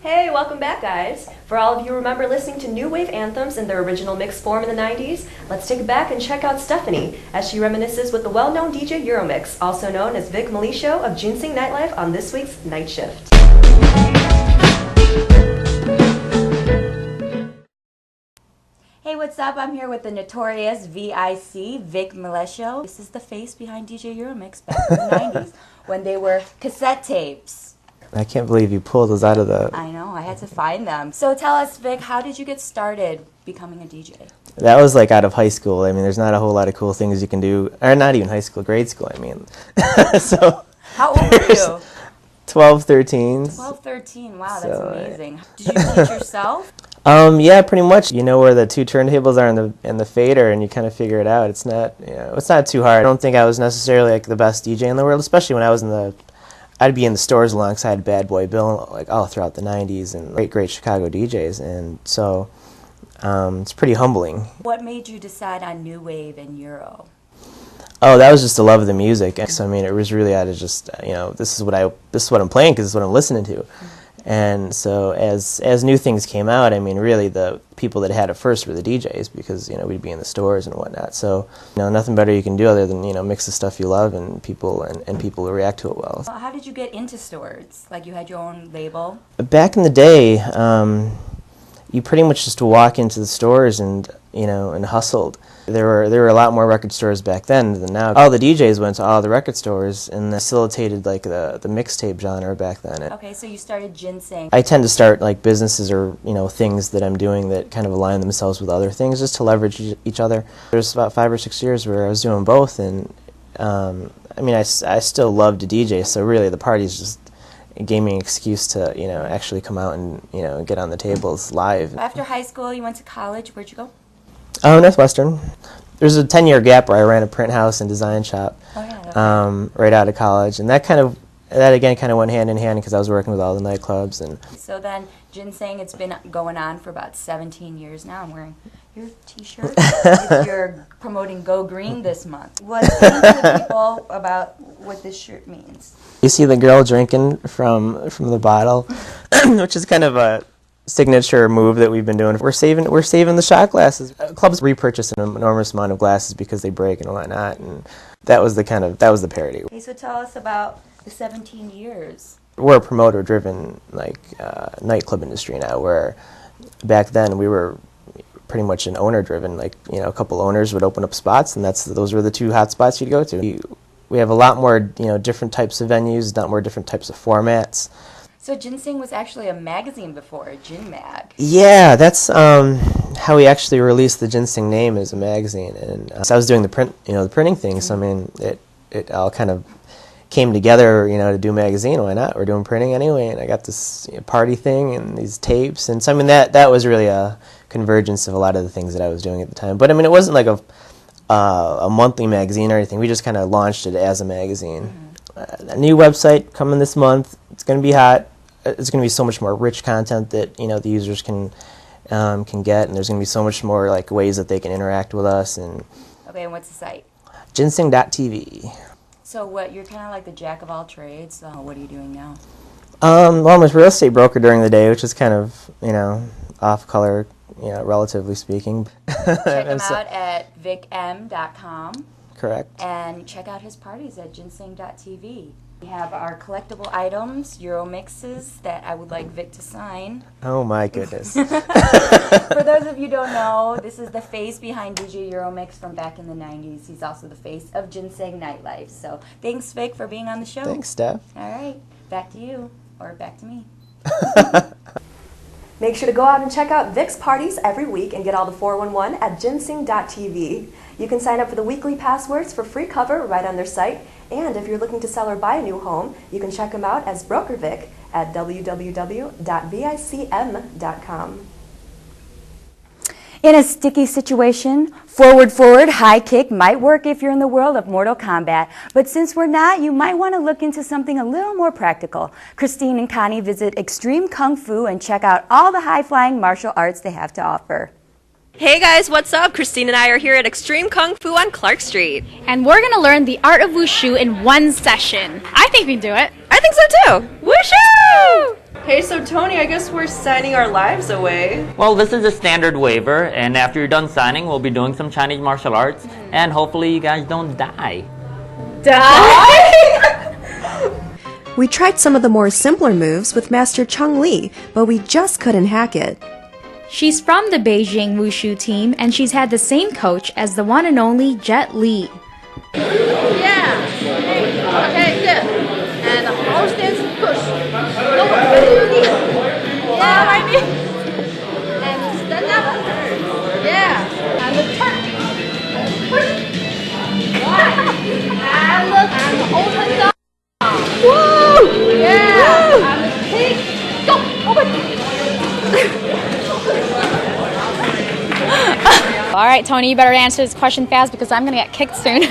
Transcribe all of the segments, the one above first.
Hey, welcome back, guys. For all of you who remember listening to new wave anthems in their original mix form in the 90s, let's take it back and check out Stephanie as she reminisces with the well-known DJ Euromix, also known as Vic Melecio of Ginseng Nightlife, on this week's Night Shift. Hey, what's up? I'm here with the notorious VIC, Vic Melecio. This is the face behind DJ Euromix back in the 90s when they were cassette tapes. I can't believe you pulled those out of the... I know, I had to find them. So tell us, Vic, how did you get started becoming a DJ? That was like out of high school. I mean, there's not a whole lot of cool things you can do. Or not even high school, grade school, I mean. So how old were you? 12, 13. 12, 13. Wow, that's amazing. Did you teach yourself? Yeah, pretty much. You know where the two turntables are in the fader, and you kind of figure it out. It's not, it's not too hard. I don't think I was necessarily like the best DJ in the world, especially when I was I'd be in the stores alongside Bad Boy Bill, like all throughout the 90s, and great Chicago DJs, and so it's pretty humbling. What made you decide on New Wave and Euro? Oh, that was just the love of the music. So I mean, it was really out of just this is what I'm playing because it's what I'm listening to. And so as new things came out, I mean, really the people that had it first were the DJs because, we'd be in the stores and whatnot. So, nothing better you can do other than, mix the stuff you love and people will react to it well. How did you get into stores? Like you had your own label? Back in the day, you pretty much just walk into the stores and, and hustled. There were a lot more record stores back then than now. All the DJs went to all the record stores and facilitated like the mixtape genre back then. Okay, so you started Ginseng. I tend to start like businesses or things that I'm doing that kind of align themselves with other things just to leverage each other. There's about 5 or 6 years where I was doing both, and I mean I still love to DJ, so really the party's just gave me an excuse to actually come out and get on the tables live. After high school, you went to college. Where'd you go? Oh, Northwestern. There's a 10-year gap where I ran a print house and design shop right out of college, and that again kind of went hand in hand because I was working with all the nightclubs. And so then Ginseng, it's been going on for about 17 years now. I'm wearing your T-shirt. You're promoting Go Green this month. What explain to the people about what this shirt means? You see the girl drinking from the bottle, which is kind of a signature move that we've been doing. We're saving the shot glasses. Clubs repurchase an enormous amount of glasses because they break and whatnot, and that was the parody. Okay, so tell us about the 17 years. We're a promoter-driven nightclub industry now, where back then we were pretty much an owner-driven. A couple owners would open up spots, and those were the two hot spots you'd go to. We have a lot more different types of venues, a lot more different types of formats. So Ginseng was actually a magazine before, a Gin Mag. Yeah, that's how we actually released the Ginseng name as a magazine. And so I was doing the printing thing. So I mean, it all kind of came together, to do a magazine. Why not? We're doing printing anyway, and I got this party thing and these tapes, and so I mean that was really a convergence of a lot of the things that I was doing at the time. But I mean, it wasn't like a monthly magazine or anything. We just kind of launched it as a magazine. A new website coming this month. It's going to be hot. It's going to be so much more rich content that the users can get, and there's going to be so much more like ways that they can interact with us. And okay, and what's the site? Ginseng.TV. So what? You're kind of like the jack of all trades. So what are you doing now? Well, I'm a real estate broker during the day, which is kind of off color, relatively speaking. Check him out at vicm.com. Correct. And check out his parties at ginseng.tv. We have our collectible items, Euromixes, that I would like Vic to sign. Oh my goodness. For those of you who don't know, this is the face behind DJ Euromix from back in the 90s. He's also the face of Ginseng Nightlife. So thanks, Vic, for being on the show. Thanks, Steph. All right, back to you, or back to me. Make sure to go out and check out Vic's parties every week and get all the 411 at ginseng.tv. You can sign up for the weekly passwords for free cover right on their site. And if you're looking to sell or buy a new home, you can check him out as Broker Vic at www.vicm.com. In a sticky situation, forward, high kick might work if you're in the world of Mortal Kombat. But since we're not, you might want to look into something a little more practical. Christine and Connie visit Extreme Kung Fu and check out all the high-flying martial arts they have to offer. Hey guys, what's up? Christine and I are here at Extreme Kung Fu on Clark Street. And we're going to learn the art of Wushu in one session. I think we can do it. I think so too. Wushu! Hey, so Tony, I guess we're signing our lives away. Well, this is a standard waiver, and after you're done signing, we'll be doing some Chinese martial arts, and hopefully you guys don't die. We tried some of the more simpler moves with Master Chung Lee, but we just couldn't hack it. She's from the Beijing Wushu team, and she's had the same coach as the one and only Jet Li. Yeah. Okay, good. And the whole stance push. Go on. Yeah, I mean. And stand up. Yeah. And the turn. Push. And look. And open down. Woo! Yeah. Woo! And kick. Go. Open. All right, Tony, you better answer this question fast because I'm going to get kicked soon.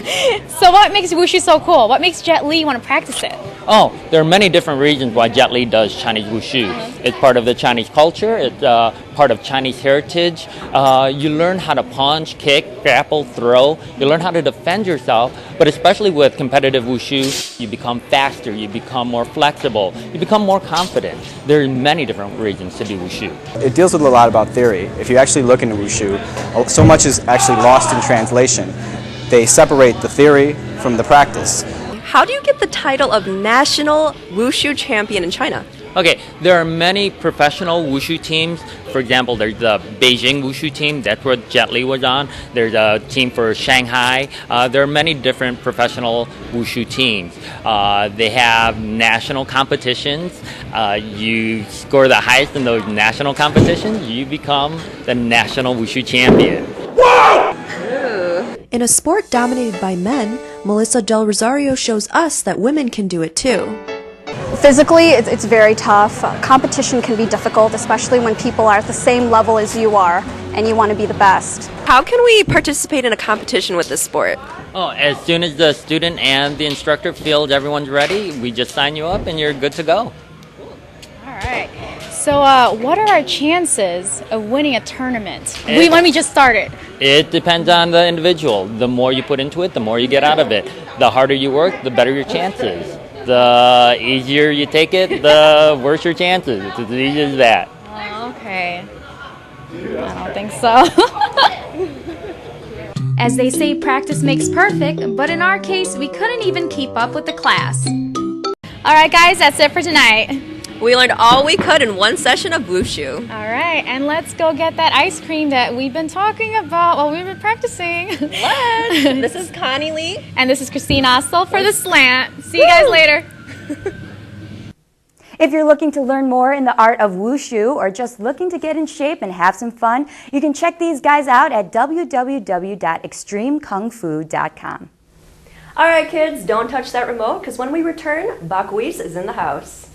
So what makes Wushu so cool? What makes Jet Li want to practice it? Oh, there are many different reasons why Jet Li does Chinese Wushu. It's part of the Chinese culture. It's part of Chinese heritage. You learn how to punch, kick, grapple, throw. You learn how to defend yourself. But especially with competitive Wushu, you become faster, you become more flexible, you become more confident. There are many different reasons to do Wushu. It deals with a lot about theory. If you actually look into Wushu, so much is actually lost in translation. They separate the theory from the practice. How do you get the title of National Wushu Champion in China? Okay, there are many professional Wushu teams. For example, there's the Beijing Wushu team, that's where Jet Li was on. There's a team for Shanghai. There are many different professional Wushu teams. They have national competitions. You score the highest in those national competitions, you become the National Wushu Champion. In a sport dominated by men, Melissa Del Rosario shows us that women can do it too. Physically, it's very tough. Competition can be difficult, especially when people are at the same level as you are and you want to be the best. How can we participate in a competition with this sport? Oh, as soon as the student and the instructor feels everyone's ready, we just sign you up and you're good to go. All right. So what are our chances of winning a tournament? When we just started? It depends on the individual. The more you put into it, the more you get out of it. The harder you work, the better your chances. The easier you take it, the worse your chances. It's as easy as that. Oh, okay. I don't think so. As they say, practice makes perfect, but in our case, we couldn't even keep up with the class. All right, guys, that's it for tonight. We learned all we could in one session of Wushu. All right, and let's go get that ice cream that we've been talking about while we've been practicing. Let's. This is Connie Lee. And this is Christine Ostel for the Slant. See you guys later. If you're looking to learn more in the art of Wushu or just looking to get in shape and have some fun, you can check these guys out at www.extremekungfu.com. All right, kids, don't touch that remote because when we return, Bakwees is in the house.